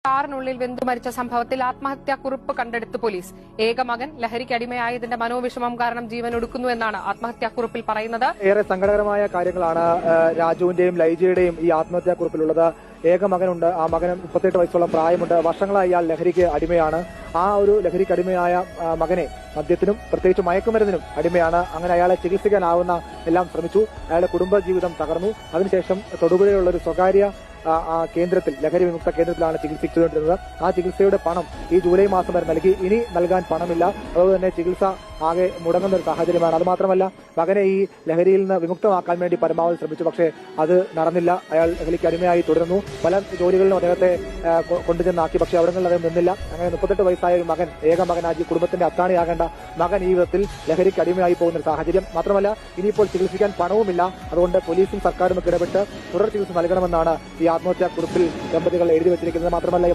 കാറിനുള്ളിൽ വെന്തു മരിച്ച സംഭവത്തിൽ ആത്മഹത്യാക്കുറിപ്പ് കണ്ടെടുത്ത് പോലീസ്. ഏക മകൻ ലഹരിക്കടിമയായതിന്റെ മനോവിഷമം കാരണം ജീവൻ ഒടുക്കുന്നുവെന്നാണ് ആത്മഹത്യാക്കുറിപ്പിൽ പറയുന്നത്. ഏറെ സങ്കടകരമായ കാര്യങ്ങളാണ് രാജുവിന്റെയും ലൈജയുടെയും ഈ ആത്മഹത്യാക്കുറിപ്പിലുള്ളത്. ഏക മകനുണ്ട്. ആ മകന് 38 വയസ്സോളം പ്രായമുണ്ട്. വർഷങ്ങളായി ഇയാൾ ലഹരിക്ക് അടിമയാണ്. ആ ഒരു ലഹരിക്ക് അടിമയായ മകനെ മദ്യത്തിനും പ്രത്യേകിച്ച് മയക്കുമരുന്നിനും അടിമയാണ്. അങ്ങനെ അയാളെ ചികിത്സിക്കാനാവുന്ന എല്ലാം ശ്രമിച്ചു. അയാളുടെ കുടുംബജീവിതം തകർന്നു. അതിനുശേഷം തൊടുപുഴയുള്ള ഒരു സ്വകാര്യ കേന്ദ്രത്തിൽ, ലഹരി വിമുക്ത കേന്ദ്രത്തിലാണ് ചികിത്സിച്ചുകൊണ്ടിരുന്നത്. ആ ചികിത്സയുടെ പണം ഈ ജൂലൈ മാസം വരെ നൽകി. ഇനി നൽകാൻ പണമില്ല. അതുപോലെ തന്നെ ചികിത്സ ആകെ മുടങ്ങുന്ന ഒരു സാഹചര്യമാണ്. അതുമാത്രമല്ല, മകനെ ഈ ലഹരിയിൽ നിന്ന് വിമുക്തമാക്കാൻ വേണ്ടി പരമാവധി ശ്രമിച്ചു. പക്ഷേ അത് നടന്നില്ല. അയാൾ ലഹരിക്ക് അടിമയായി തുടരുന്നു. പല ജോലികളിലും അദ്ദേഹത്തെ കൊണ്ടുചെന്നാക്കി. പക്ഷേ അവിടെ നിന്ന് അദ്ദേഹം നിന്നില്ല. അങ്ങനെ 38 വയസ്സായ ഒരു മകൻ, ഏക മകനായി കുടുംബത്തിന്റെ അത്താണിയാകേണ്ട മകൻ ഈ വിധത്തിൽ ലഹരിക്ക് അടിമയായി പോകുന്ന ഒരു സാഹചര്യം. മാത്രമല്ല, ഇനിയിപ്പോൾ ചികിത്സിക്കാൻ പണവുമില്ല. അതുകൊണ്ട് പോലീസും സർക്കാരും ഒക്കെ ഇടപെട്ട് തുടർ ചികിത്സ നൽകണമെന്നാണ് ഈ ആത്മഹത്യാക്കുറിപ്പിൽ ദമ്പതികൾ എഴുതി വെച്ചിരിക്കുന്നത്. മാത്രമല്ല,